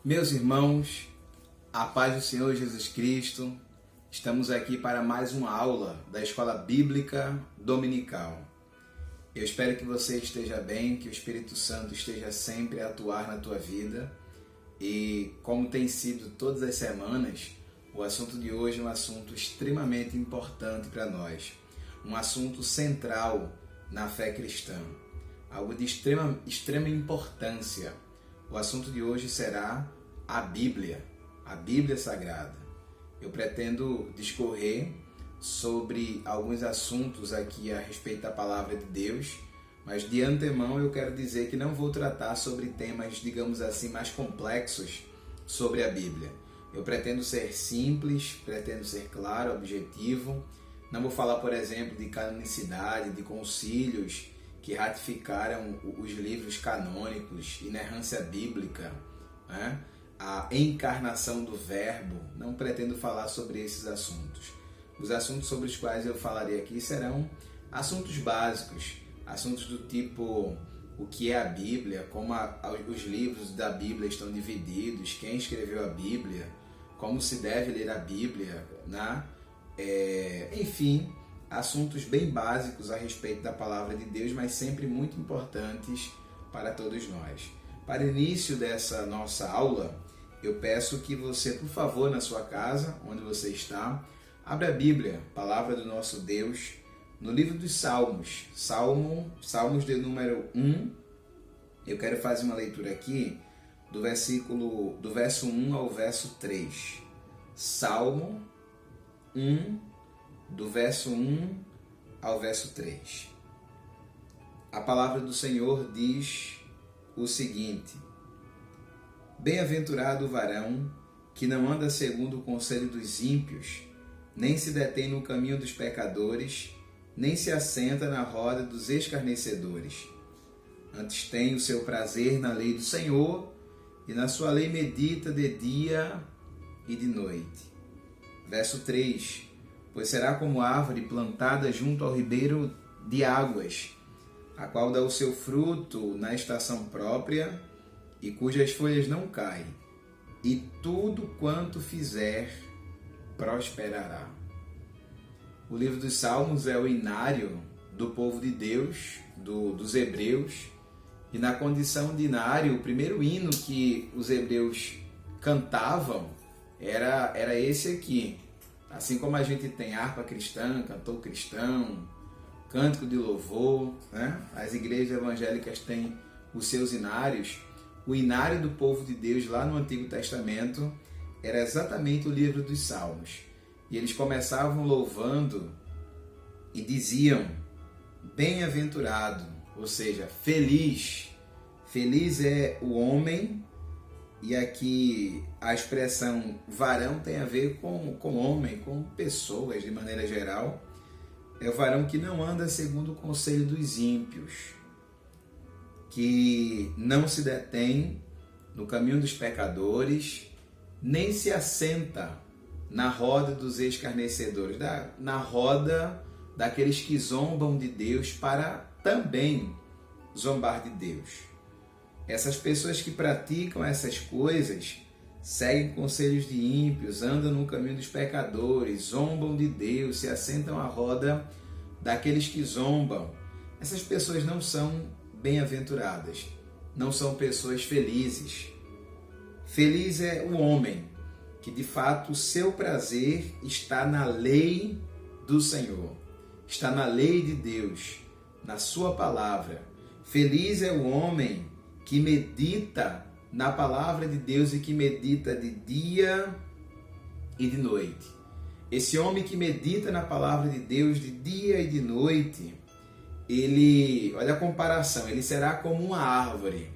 Meus irmãos, a paz do Senhor Jesus Cristo, estamos aqui para mais uma aula da Escola Bíblica Dominical. Eu espero que você esteja bem, que o Espírito Santo esteja sempre a atuar na tua vida e, como tem sido todas as semanas, o assunto de hoje é um assunto extremamente importante para nós, um assunto central na fé cristã, algo de extrema importância. O assunto de hoje será a Bíblia Sagrada. Eu pretendo discorrer sobre alguns assuntos aqui a respeito da Palavra de Deus, mas de antemão eu quero dizer que não vou tratar sobre temas, digamos assim, mais complexos sobre a Bíblia. Eu pretendo ser simples, pretendo ser claro, objetivo. Não vou falar, por exemplo, de canonicidade, de concílios que ratificaram os livros canônicos, inerrância bíblica, né? A encarnação do Verbo. Não pretendo falar sobre esses assuntos. Os assuntos sobre os quais eu falarei aqui serão assuntos básicos, assuntos do tipo o que é a Bíblia, como os livros da Bíblia estão divididos, quem escreveu a Bíblia, como se deve ler a Bíblia, né? Enfim, assuntos bem básicos a respeito da Palavra de Deus, mas sempre muito importantes para todos nós. Para o início dessa nossa aula, eu peço que você, por favor, na sua casa, onde você está, abra a Bíblia, Palavra do nosso Deus, no livro dos Salmos, Salmos de número 1. Eu quero fazer uma leitura aqui do verso 1 ao verso 3. Salmo 1, do verso 1 ao verso 3. A palavra do Senhor diz o seguinte: Bem-aventurado o varão que não anda segundo o conselho dos ímpios, nem se detém no caminho dos pecadores, nem se assenta na roda dos escarnecedores. Antes tem o seu prazer na lei do Senhor, e na sua lei medita de dia e de noite. Verso 3. Pois será como árvore plantada junto ao ribeiro de águas, a qual dá o seu fruto na estação própria, e cujas folhas não caem, e tudo quanto fizer prosperará. O livro dos Salmos é o inário do povo de Deus, dos hebreus, e na condição de inário, o primeiro hino que os hebreus cantavam era esse aqui. Assim como a gente tem harpa cristã, cantor cristão, cântico de louvor, né? As igrejas evangélicas têm os seus inários. O inário do povo de Deus lá no Antigo Testamento era exatamente o livro dos Salmos. E eles começavam louvando e diziam: bem-aventurado, ou seja, feliz. Feliz é o homem. E aqui a expressão varão tem a ver com homem, com pessoas de maneira geral. É o varão que não anda segundo o conselho dos ímpios, que não se detém no caminho dos pecadores, nem se assenta na roda dos escarnecedores, na roda daqueles que zombam de Deus para também zombar de Deus. Essas pessoas que praticam essas coisas seguem conselhos de ímpios, andam no caminho dos pecadores, zombam de Deus, se assentam à roda daqueles que zombam. Essas pessoas não são bem-aventuradas, não são pessoas felizes. Feliz é o homem que de fato o seu prazer está na lei do Senhor, está na lei de Deus, na sua palavra. Feliz é o homem que medita na palavra de Deus e que medita de dia e de noite. Esse homem que medita na palavra de Deus de dia e de noite, olha a comparação, ele será como uma árvore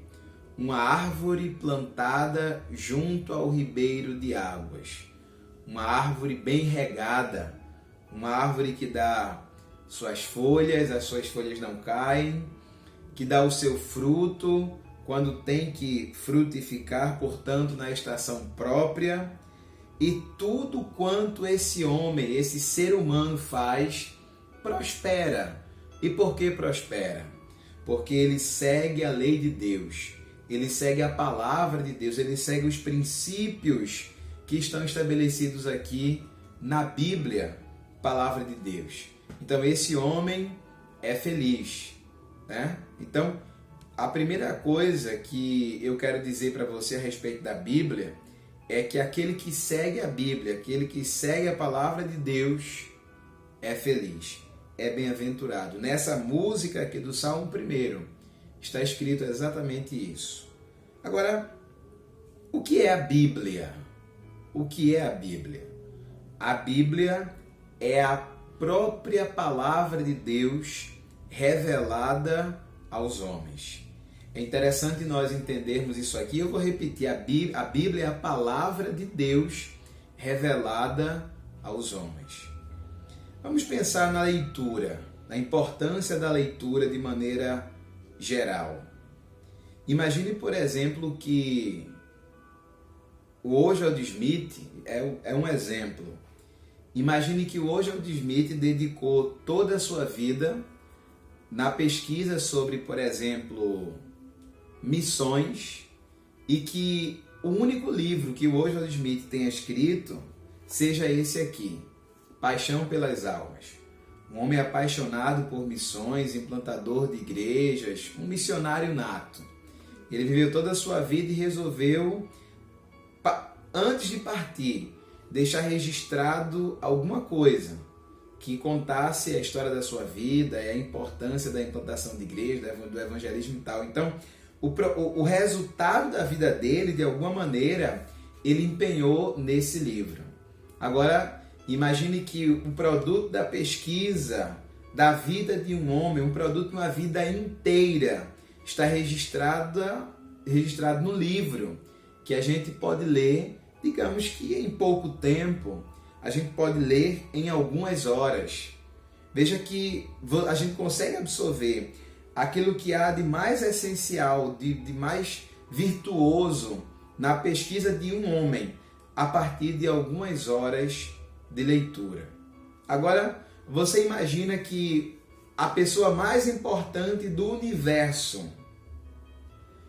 plantada junto ao ribeiro de águas, uma árvore bem regada, uma árvore que dá suas folhas, as suas folhas não caem, que dá o seu fruto quando tem que frutificar, portanto, na estação própria, e tudo quanto esse homem, esse ser humano faz, prospera. E por que prospera? Porque ele segue a lei de Deus. ele segue a palavra de Deus, ele segue os princípios que estão estabelecidos aqui na Bíblia, palavra de Deus. Então esse homem é feliz, né? Então a primeira coisa que eu quero dizer para você a respeito da Bíblia é que aquele que segue a Bíblia, aquele que segue a palavra de Deus é feliz, é bem-aventurado. Nessa música aqui do Salmo 1 está escrito exatamente isso. Agora, o que é a Bíblia? O que é a Bíblia? A Bíblia é a própria palavra de Deus revelada aos homens. É interessante nós entendermos isso aqui. Eu vou repetir, a Bíblia é a palavra de Deus revelada aos homens. Vamos pensar na leitura, na importância da leitura de maneira geral. Imagine, por exemplo, que o Oswald Smith é um exemplo. Imagine que o Oswald Smith dedicou toda a sua vida na pesquisa sobre, por exemplo, missões, e que o único livro que o Oswald Smith tenha escrito seja esse aqui, Paixão pelas Almas. Um homem apaixonado por missões, implantador de igrejas, um missionário nato. Ele viveu toda a sua vida e resolveu, antes de partir, deixar registrado alguma coisa que contasse a história da sua vida e a importância da implantação de igreja, do evangelismo e tal. Então, o resultado da vida dele, de alguma maneira, ele empenhou nesse livro. Agora, imagine que o produto da pesquisa da vida de um homem, um produto de uma vida inteira, está registrado no livro, que a gente pode ler, digamos que em pouco tempo, a gente pode ler em algumas horas. Veja que a gente consegue absorver aquilo que há de mais essencial, de mais virtuoso na pesquisa de um homem, a partir de algumas horas de leitura. Agora, você imagina que a pessoa mais importante do universo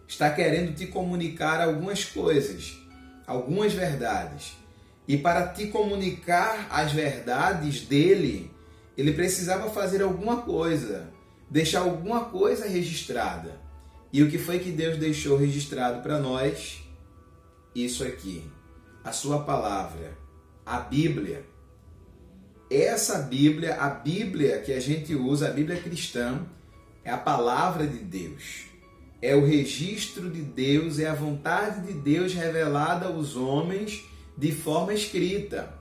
está querendo te comunicar algumas coisas, algumas verdades. E para te comunicar as verdades dele, ele precisava fazer alguma coisa, deixar alguma coisa registrada. E o que foi que Deus deixou registrado para nós? Isso aqui, a sua palavra, a Bíblia. Essa Bíblia, a Bíblia que a gente usa, a Bíblia cristã, é a palavra de Deus. É o registro de Deus, é a vontade de Deus revelada aos homens de forma escrita.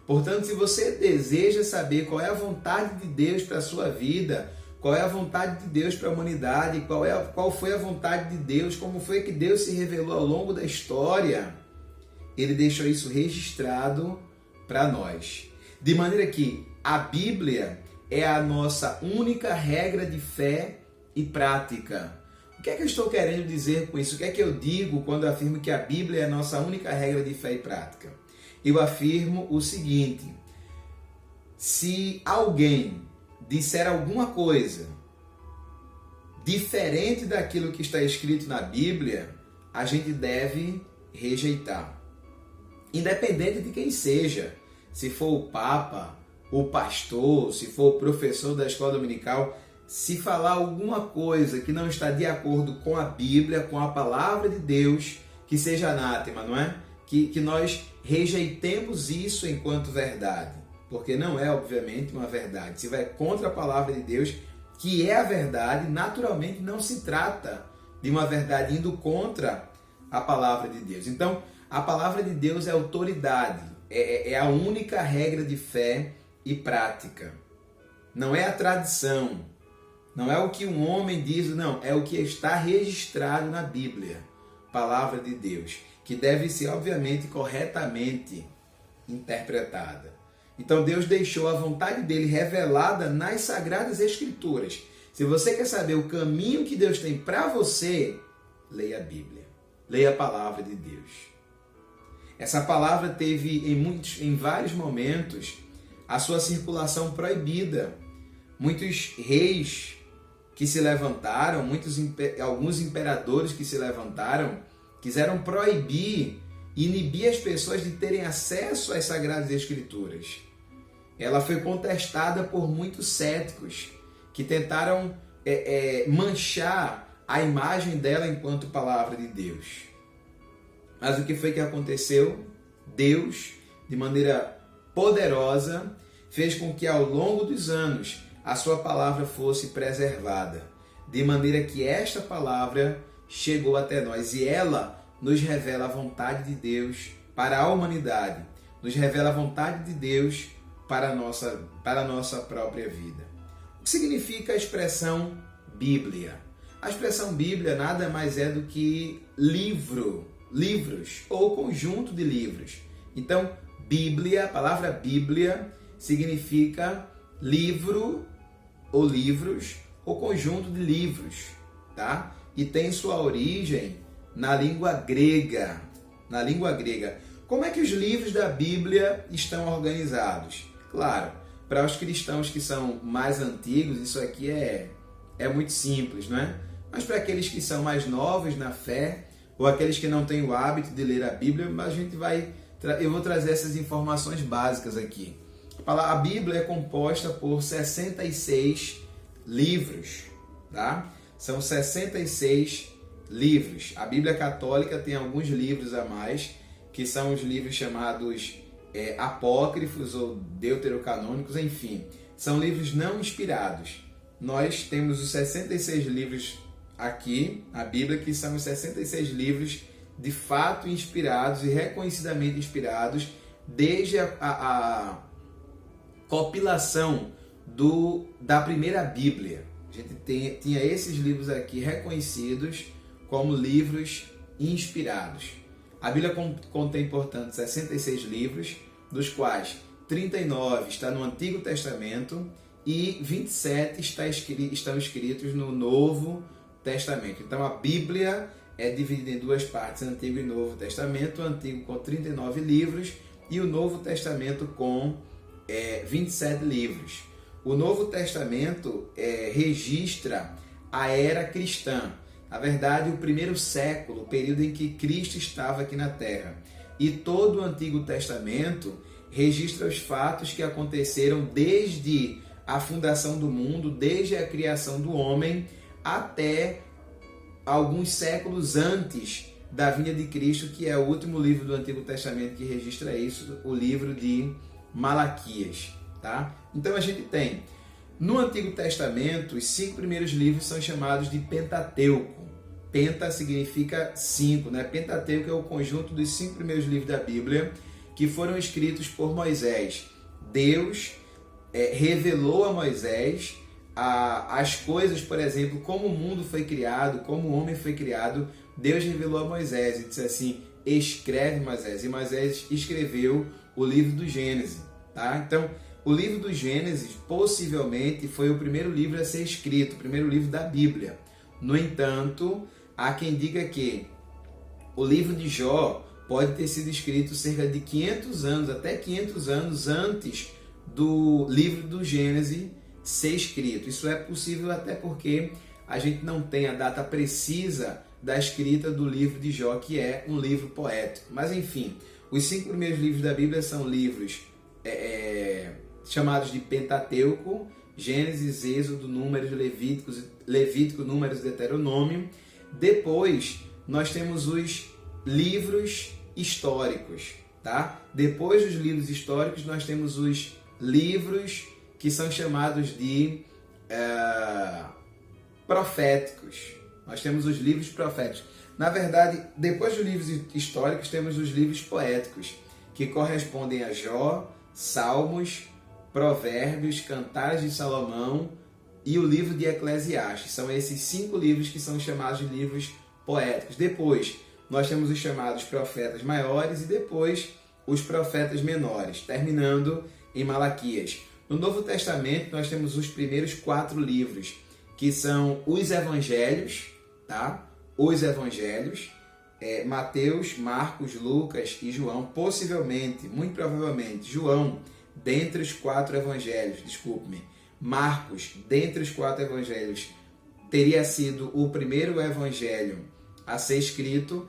Portanto, se você deseja saber qual é a vontade de Deus para a sua vida, qual é a vontade de Deus para a humanidade, qual foi a vontade de Deus, como foi que Deus se revelou ao longo da história, ele deixou isso registrado para nós. De maneira que a Bíblia é a nossa única regra de fé e prática. O que é que eu estou querendo dizer com isso? O que é que eu digo quando eu afirmo que a Bíblia é a nossa única regra de fé e prática? Eu afirmo o seguinte: se alguém disser alguma coisa diferente daquilo que está escrito na Bíblia, a gente deve rejeitar. Independente de quem seja, se for o Papa, o pastor, se for o professor da escola dominical, se falar alguma coisa que não está de acordo com a Bíblia, com a palavra de Deus, que seja anátema, não é? Que nós rejeitemos isso enquanto verdade, porque não é, obviamente, uma verdade. Se vai contra a palavra de Deus, que é a verdade, naturalmente não se trata de uma verdade indo contra a palavra de Deus. Então, a palavra de Deus é autoridade, é a única regra de fé e prática. Não é a tradição, não é o que um homem diz, não, é o que está registrado na Bíblia, palavra de Deus, que deve ser, obviamente, corretamente interpretada. Então Deus deixou a vontade dele revelada nas Sagradas Escrituras. Se você quer saber o caminho que Deus tem para você, leia a Bíblia, leia a palavra de Deus. Essa palavra teve em vários momentos a sua circulação proibida. Muitos reis que se levantaram, alguns imperadores que se levantaram, quiseram proibir, inibir as pessoas de terem acesso às Sagradas Escrituras. Ela foi contestada por muitos céticos que tentaram manchar a imagem dela enquanto palavra de Deus. Mas o que foi que aconteceu? Deus, de maneira poderosa, fez com que ao longo dos anos a sua palavra fosse preservada, de maneira que esta palavra chegou até nós e ela nos revela a vontade de Deus para a humanidade, nos revela a vontade de Deus para a nossa própria vida. O que significa a expressão Bíblia? A expressão Bíblia nada mais é do que livros ou conjunto de livros. Então, Bíblia, a palavra Bíblia significa livro ou livros ou conjunto de livros, tá? E tem sua origem na língua grega. Como é que os livros da Bíblia estão organizados? Claro, para os cristãos que são mais antigos, isso aqui é muito simples, não é? Mas para aqueles que são mais novos na fé, ou aqueles que não têm o hábito de ler a Bíblia, eu vou trazer essas informações básicas aqui. A Bíblia é composta por 66 livros, tá? São 66 livros. A Bíblia Católica tem alguns livros a mais, que são os livros chamados apócrifos ou deuterocanônicos, enfim. São livros não inspirados. Nós temos os 66 livros aqui, a Bíblia, que são os 66 livros de fato inspirados e reconhecidamente inspirados desde a compilação da primeira Bíblia. A gente tinha esses livros aqui reconhecidos como livros inspirados. A Bíblia contém, portanto, 66 livros, dos quais 39 está no Antigo Testamento e 27 estão escritos no Novo Testamento. Então a Bíblia é dividida em duas partes, Antigo e Novo Testamento, o Antigo com 39 livros e o Novo Testamento com 27 livros. O Novo Testamento registra a era cristã, na verdade o primeiro século, o período em que Cristo estava aqui na Terra. E todo o Antigo Testamento registra os fatos que aconteceram desde a fundação do mundo, desde a criação do homem, até alguns séculos antes da vinda de Cristo, que é o último livro do Antigo Testamento que registra isso, o livro de Malaquias, tá? Então a gente tem, no Antigo Testamento, os 5 primeiros livros são chamados de Pentateuco. Penta significa 5, né? Pentateuco é o conjunto dos 5 primeiros livros da Bíblia que foram escritos por Moisés. Deus revelou a Moisés as coisas, por exemplo, como o mundo foi criado, como o homem foi criado. Deus revelou a Moisés e disse assim: escreve, Moisés. E Moisés escreveu o livro do Gênesis, tá? Então, o livro do Gênesis possivelmente foi o primeiro livro a ser escrito, o primeiro livro da Bíblia. No entanto, há quem diga que o livro de Jó pode ter sido escrito cerca de 500 anos, até 500 anos antes do livro do Gênesis ser escrito. Isso é possível até porque a gente não tem a data precisa da escrita do livro de Jó, que é um livro poético. Mas enfim, os 5 primeiros livros da Bíblia são livros chamados de Pentateuco, Gênesis, Êxodo, Números, Levítico, Números e Deuteronômio. Depois nós temos os livros históricos, tá? Depois dos livros históricos nós temos os livros que são chamados de proféticos. Nós temos os livros proféticos. Na verdade, depois dos livros históricos temos os livros poéticos, que correspondem a Jó, Salmos, Provérbios, Cantares de Salomão e o livro de Eclesiastes. São esses 5 livros que são chamados de livros poéticos. Depois nós temos os chamados profetas maiores e depois os profetas menores, terminando em Malaquias. No Novo Testamento nós temos os primeiros 4 livros, que são os Evangelhos, tá? Os Evangelhos, Mateus, Marcos, Lucas e João. Possivelmente, muito provavelmente, João, dentre os 4 evangelhos, Marcos, dentre os 4 evangelhos, teria sido o primeiro evangelho a ser escrito,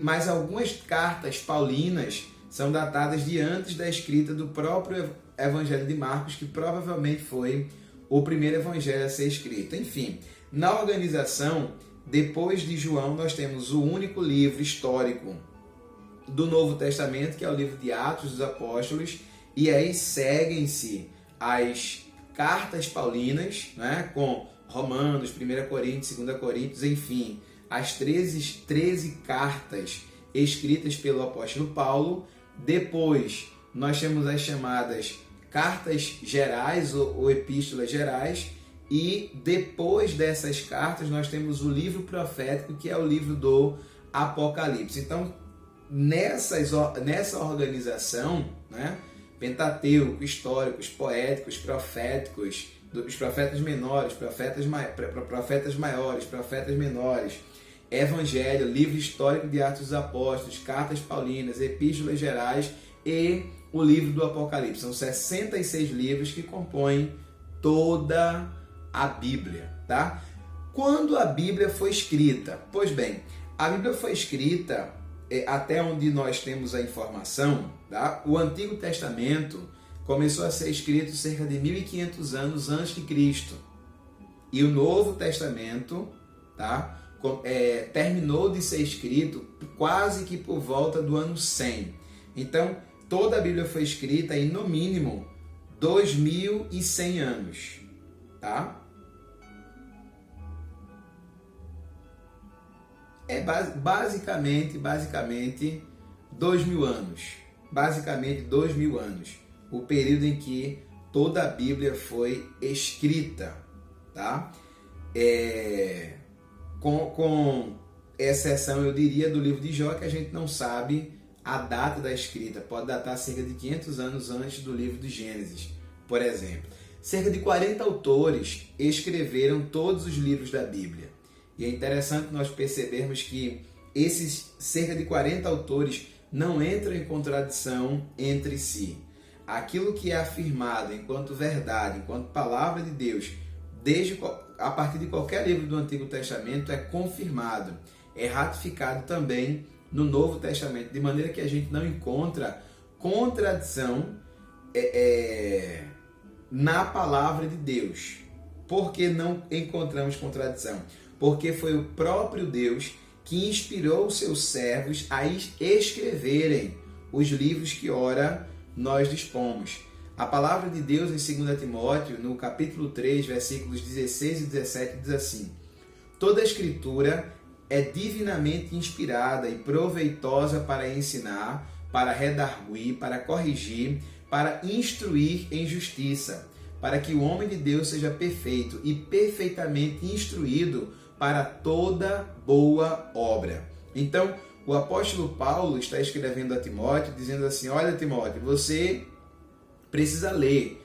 mas algumas cartas paulinas são datadas de antes da escrita do próprio Evangelho de Marcos, que provavelmente foi o primeiro evangelho a ser escrito. Enfim, na organização, depois de João, nós temos o único livro histórico do Novo Testamento, que é o livro de Atos dos Apóstolos, e aí seguem-se as cartas paulinas, né, com Romanos, 1 Coríntios, 2 Coríntios, enfim, as 13 cartas escritas pelo apóstolo Paulo. Depois, nós temos as chamadas cartas gerais ou epístolas gerais, e depois dessas cartas nós temos o livro profético, que é o livro do Apocalipse. Então, nessa organização, né, Pentateuco, históricos, poéticos, proféticos, os profetas menores, profetas maiores, profetas menores, Evangelho, livro histórico de Atos dos Apóstolos, cartas paulinas, epístolas gerais e o livro do Apocalipse. São 66 livros que compõem toda a Bíblia, tá? Quando a Bíblia foi escrita? Pois bem, a Bíblia foi escrita, até onde nós temos a informação, tá? O Antigo Testamento começou a ser escrito cerca de 1500 anos antes de Cristo. E o Novo Testamento, tá? Terminou de ser escrito quase que por volta do ano 100. Então, toda a Bíblia foi escrita em, no mínimo, 2100 anos, tá? Basicamente 2000 anos. Basicamente 2000 anos. O período em que toda a Bíblia foi escrita, tá? Com exceção, eu diria, do livro de Jó, que a gente não sabe a data da escrita. Pode datar cerca de 500 anos antes do livro de Gênesis, por exemplo. Cerca de 40 autores escreveram todos os livros da Bíblia. E é interessante nós percebermos que esses cerca de 40 autores não entram em contradição entre si. Aquilo que é afirmado enquanto verdade, enquanto palavra de Deus, a partir de qualquer livro do Antigo Testamento, é confirmado, é ratificado também no Novo Testamento, de maneira que a gente não encontra contradição na palavra de Deus. Por que não encontramos contradição? Porque foi o próprio Deus que inspirou os seus servos a escreverem os livros que ora nós dispomos. A palavra de Deus em 2 Timóteo, no capítulo 3, versículos 16 e 17, diz assim: toda a escritura é divinamente inspirada e proveitosa para ensinar, para redarguir, para corrigir, para instruir em justiça, para que o homem de Deus seja perfeito e perfeitamente instruído para toda boa obra. Então, o apóstolo Paulo está escrevendo a Timóteo, dizendo assim: olha, Timóteo, você precisa ler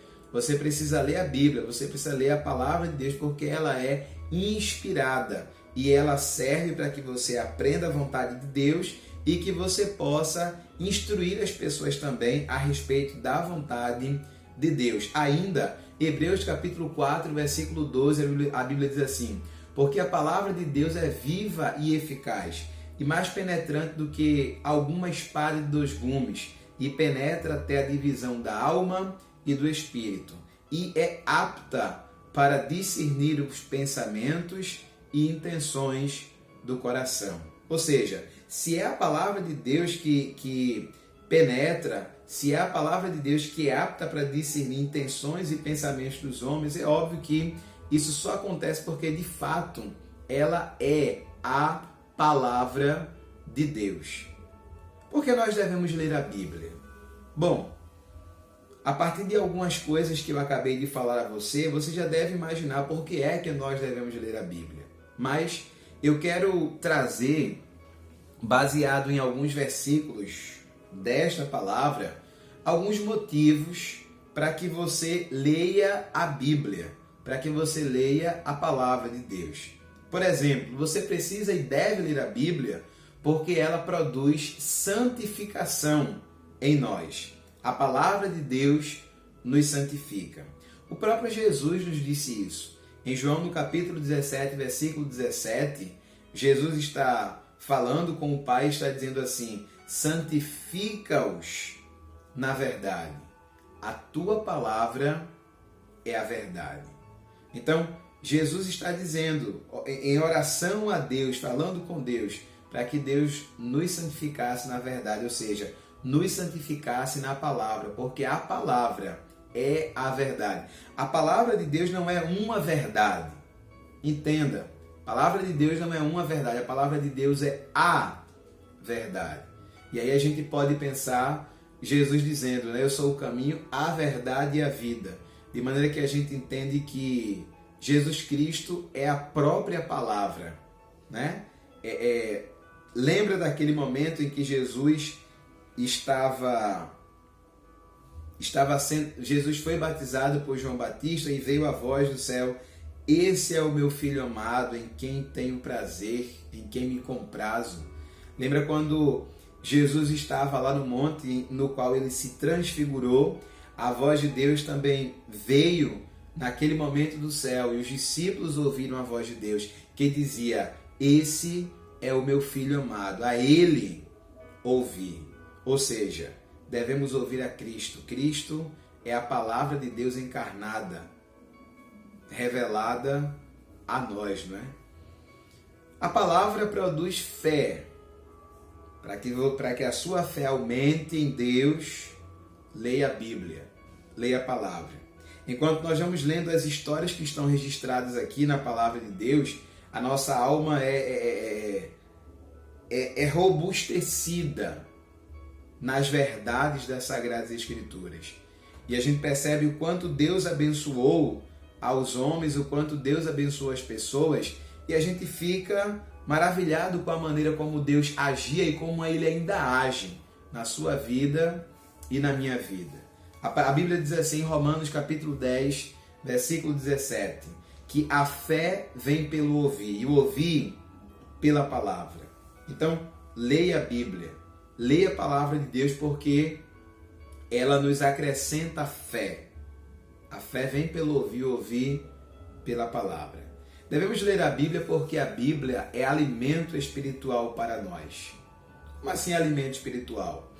a Bíblia, você precisa ler a palavra de Deus, porque ela é inspirada e ela serve para que você aprenda a vontade de Deus e que você possa instruir as pessoas também a respeito da vontade de Deus. Ainda, Hebreus capítulo 4, versículo 12, a Bíblia diz assim: porque a palavra de Deus é viva e eficaz, e mais penetrante do que alguma espada de 2 gumes, e penetra até a divisão da alma e do espírito, e é apta para discernir os pensamentos e intenções do coração. Ou seja, se é a palavra de Deus que penetra, se é a palavra de Deus que é apta para discernir intenções e pensamentos dos homens, é óbvio que isso só acontece porque, de fato, ela é a palavra de Deus. Por que nós devemos ler a Bíblia? Bom, a partir de algumas coisas que eu acabei de falar a você, você já deve imaginar por que é que nós devemos ler a Bíblia. Mas eu quero trazer, baseado em alguns versículos desta palavra, alguns motivos para que você leia a Bíblia, para que você leia a palavra de Deus. Por exemplo, você precisa e deve ler a Bíblia porque ela produz santificação em nós. A palavra de Deus nos santifica. O próprio Jesus nos disse isso. Em João, no capítulo 17, versículo 17, Jesus está falando com o Pai e está dizendo assim: santifica-os na verdade. A tua palavra é a verdade. Então, Jesus está dizendo, em oração a Deus, falando com Deus, para que Deus nos santificasse na verdade, ou seja, nos santificasse na palavra, porque a palavra é a verdade. A palavra de Deus não é uma verdade. Entenda, a palavra de Deus não é uma verdade, a palavra de Deus é a verdade. E aí a gente pode pensar Jesus dizendo, né, eu sou o caminho, a verdade e a vida. De maneira que a gente entende que Jesus Cristo é a própria palavra, né? Lembra daquele momento em que Jesus Jesus foi batizado por João Batista e veio a voz do céu: esse é o meu filho amado, em quem tenho prazer, em quem me comprazo. Lembra quando Jesus estava lá no monte no qual ele se transfigurou? A voz de Deus também veio naquele momento do céu e os discípulos ouviram a voz de Deus que dizia: esse é o meu filho amado, a ele ouvi. Ou seja, devemos ouvir a Cristo. Cristo é a palavra de Deus encarnada, revelada a nós, não é? A palavra produz fé. Para que a sua fé aumente em Deus, leia a Bíblia, leia a palavra. Enquanto nós vamos lendo as histórias que estão registradas aqui na palavra de Deus, a nossa alma é robustecida nas verdades das Sagradas Escrituras. E a gente percebe o quanto Deus abençoou aos homens, o quanto Deus abençoou as pessoas, e a gente fica maravilhado com a maneira como Deus agia e como Ele ainda age na sua vida e na minha vida. A Bíblia diz assim em Romanos capítulo 10, versículo 17, que a fé vem pelo ouvir, e o ouvir pela palavra. Então, leia a Bíblia, leia a palavra de Deus, porque ela nos acrescenta fé. A fé vem pelo ouvir, o ouvir pela palavra. Devemos ler a Bíblia porque a Bíblia é alimento espiritual para nós. Como assim alimento espiritual?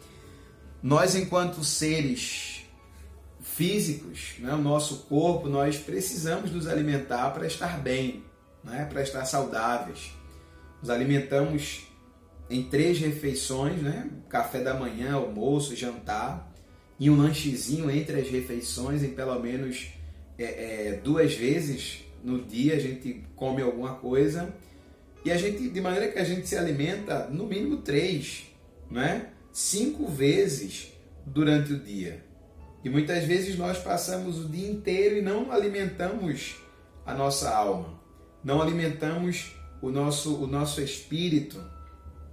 Nós, enquanto seres físicos, né, o nosso corpo, nós precisamos nos alimentar para estar bem, né, para estar saudáveis. Nos alimentamos em 3 refeições, né, café da manhã, almoço, jantar, e um lanchezinho entre as refeições, em pelo menos 2 vezes no dia a gente come alguma coisa, e a gente, de maneira que a gente se alimenta no mínimo 3, né? 5 vezes durante o dia. E muitas vezes nós passamos o dia inteiro e não alimentamos a nossa alma, não alimentamos o nosso espírito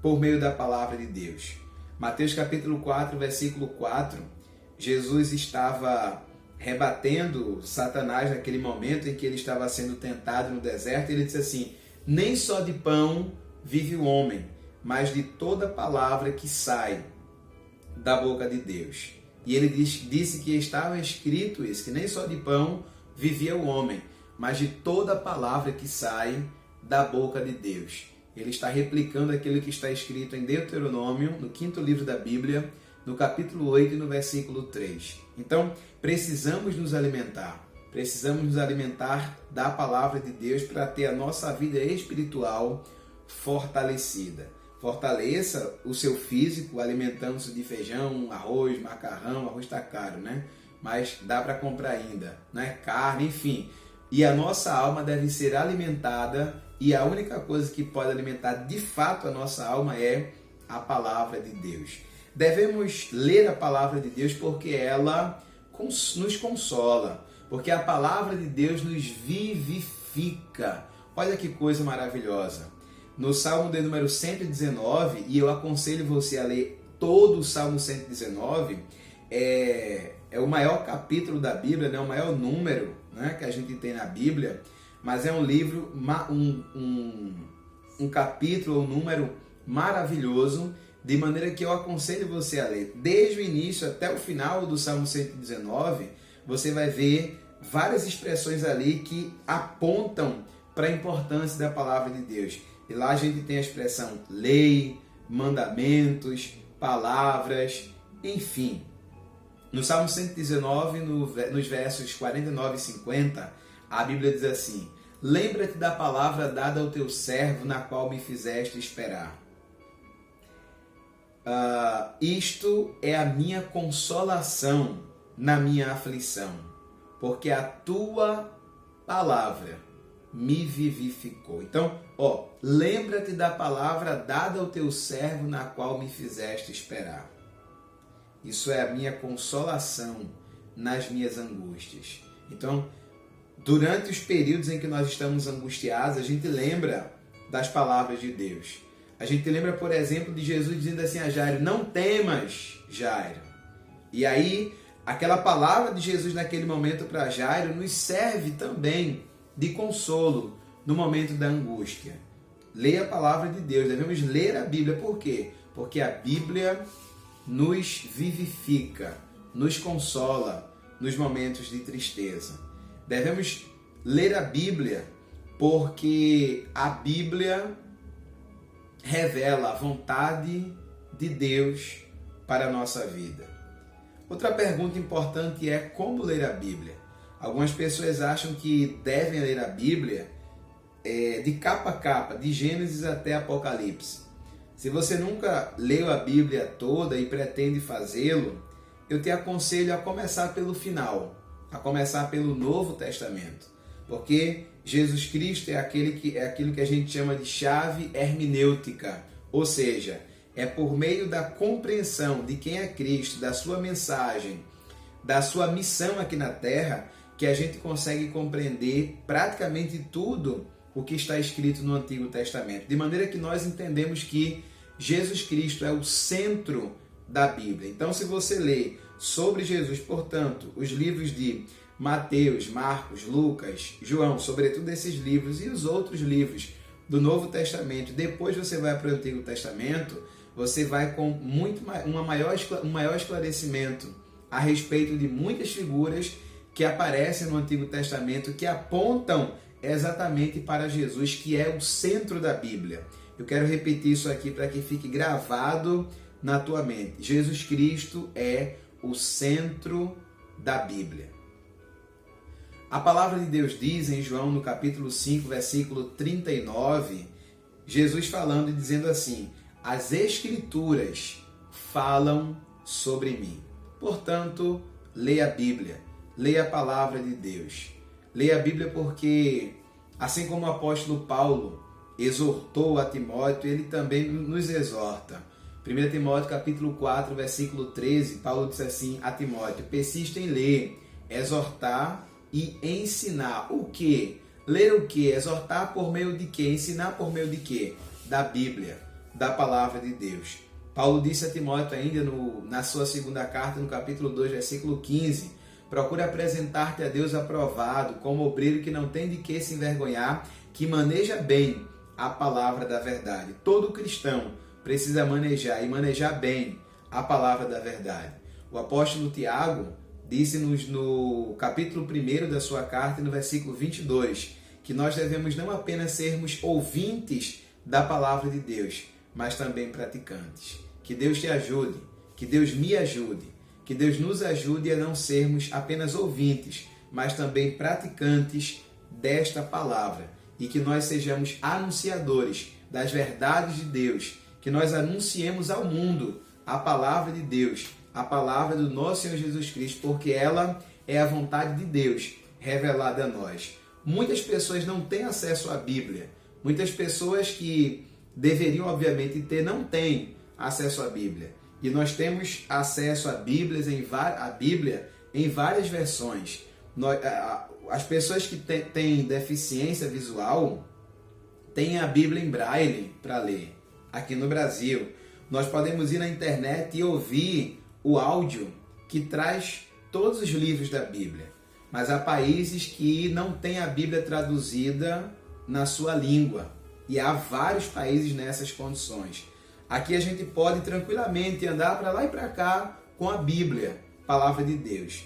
por meio da palavra de Deus. Mateus capítulo 4, versículo 4, Jesus estava rebatendo Satanás naquele momento em que ele estava sendo tentado no deserto, e ele disse assim: nem só de pão vive o homem, mas de toda palavra que sai da boca de Deus. E ele disse que estava escrito isso, que nem só de pão vivia o homem, mas de toda palavra que sai da boca de Deus. Ele está replicando aquilo que está escrito em Deuteronômio, no 5º livro da Bíblia, no capítulo 8 e no versículo 3. Então, precisamos nos alimentar da palavra de Deus para ter a nossa vida espiritual fortalecida. Fortaleça o seu físico alimentando-se de feijão, arroz, macarrão. Arroz está caro, né? Mas dá para comprar ainda, né? Carne, enfim. E a nossa alma deve ser alimentada, e a única coisa que pode alimentar de fato a nossa alma é a palavra de Deus. Devemos ler a palavra de Deus porque ela nos consola, porque a palavra de Deus nos vivifica. Olha que coisa maravilhosa. No Salmo de número 119, e eu aconselho você a ler todo o Salmo 119, é o maior capítulo da Bíblia, né? O maior número, né, que a gente tem na Bíblia, mas é um livro, um capítulo, um número maravilhoso, de maneira que eu aconselho você a ler desde o início até o final do Salmo 119. Você vai ver várias expressões ali que apontam para a importância da palavra de Deus. E lá a gente tem a expressão lei, mandamentos, palavras, enfim. No Salmo 119, nos versos 49 e 50, a Bíblia diz assim: lembra-te da palavra dada ao teu servo, na qual me fizeste esperar. Isto é a minha consolação na minha aflição, porque a tua palavra me vivificou. Então, lembra-te da palavra dada ao teu servo, na qual me fizeste esperar. Isso é a minha consolação nas minhas angústias. Então, durante os períodos em que nós estamos angustiados, a gente lembra das palavras de Deus. A gente lembra, por exemplo, de Jesus dizendo assim a Jairo: não temas, Jairo. E aí, aquela palavra de Jesus naquele momento para Jairo nos serve também de consolo no momento da angústia. Leia a palavra de Deus, devemos ler a Bíblia. Por quê? Porque a Bíblia nos vivifica, nos consola nos momentos de tristeza. Devemos ler a Bíblia porque a Bíblia revela a vontade de Deus para a nossa vida. Outra pergunta importante é: como ler a Bíblia? Algumas pessoas acham que devem ler a Bíblia de capa a capa, de Gênesis até Apocalipse. Se você nunca leu a Bíblia toda e pretende fazê-lo, eu te aconselho a começar pelo final, a começar pelo Novo Testamento, porque Jesus Cristo é aquilo que a gente chama de chave hermenêutica, ou seja, é por meio da compreensão de quem é Cristo, da sua mensagem, da sua missão aqui na Terra, que a gente consegue compreender praticamente tudo o que está escrito no Antigo Testamento. De maneira que nós entendemos que Jesus Cristo é o centro da Bíblia. Então, se você lê sobre Jesus, portanto, os livros de Mateus, Marcos, Lucas, João, sobretudo esses livros e os outros livros do Novo Testamento, depois você vai para o Antigo Testamento, você vai com um maior esclarecimento a respeito de muitas figuras que aparecem no Antigo Testamento, que apontam exatamente para Jesus, que é o centro da Bíblia. Eu quero repetir isso aqui para que fique gravado na tua mente. Jesus Cristo é o centro da Bíblia. A palavra de Deus diz em João, no capítulo 5, versículo 39, Jesus falando e dizendo assim: as Escrituras falam sobre mim. Portanto, leia a Bíblia, leia a palavra de Deus. Leia a Bíblia porque, assim como o apóstolo Paulo exortou a Timóteo, ele também nos exorta. 1 Timóteo capítulo 4, versículo 13, Paulo disse assim a Timóteo: persista em ler, exortar e ensinar. O quê? Ler o quê? Exortar por meio de quê? Ensinar por meio de quê? Da Bíblia, da palavra de Deus. Paulo disse a Timóteo ainda na sua segunda carta, no capítulo 2, versículo 15, procure apresentar-te a Deus aprovado, como obreiro que não tem de que se envergonhar, que maneja bem a palavra da verdade. Todo cristão precisa manejar, e manejar bem, a palavra da verdade. O apóstolo Tiago disse-nos no capítulo 1 da sua carta, no versículo 22, que nós devemos não apenas sermos ouvintes da palavra de Deus, mas também praticantes. Que Deus te ajude, que Deus me ajude, que Deus nos ajude a não sermos apenas ouvintes, mas também praticantes desta palavra, e que nós sejamos anunciadores das verdades de Deus, que nós anunciemos ao mundo a palavra de Deus, a palavra do nosso Senhor Jesus Cristo, porque ela é a vontade de Deus revelada a nós. Muitas pessoas não têm acesso à Bíblia, muitas pessoas que deveriam obviamente ter, não têm acesso à Bíblia. E nós temos acesso a Bíblia em várias versões. As pessoas que têm deficiência visual têm a Bíblia em braille para ler. Aqui no Brasil, nós podemos ir na internet e ouvir o áudio que traz todos os livros da Bíblia. Mas há países que não têm a Bíblia traduzida na sua língua. E há vários países nessas condições. Aqui a gente pode tranquilamente andar para lá e para cá com a Bíblia, palavra de Deus.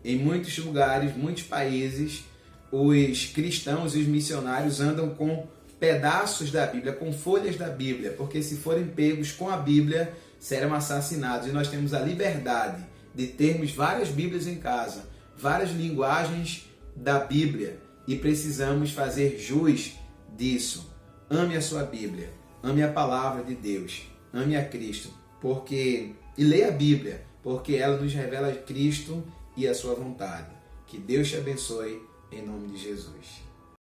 Em muitos lugares, muitos países, os cristãos e os missionários andam com pedaços da Bíblia, com folhas da Bíblia, porque se forem pegos com a Bíblia, serão assassinados. E nós temos a liberdade de termos várias Bíblias em casa, várias linguagens da Bíblia, e precisamos fazer jus disso. Ame a sua Bíblia, ame a palavra de Deus, ame a Cristo, e leia a Bíblia, porque ela nos revela Cristo e a sua vontade. Que Deus te abençoe, em nome de Jesus.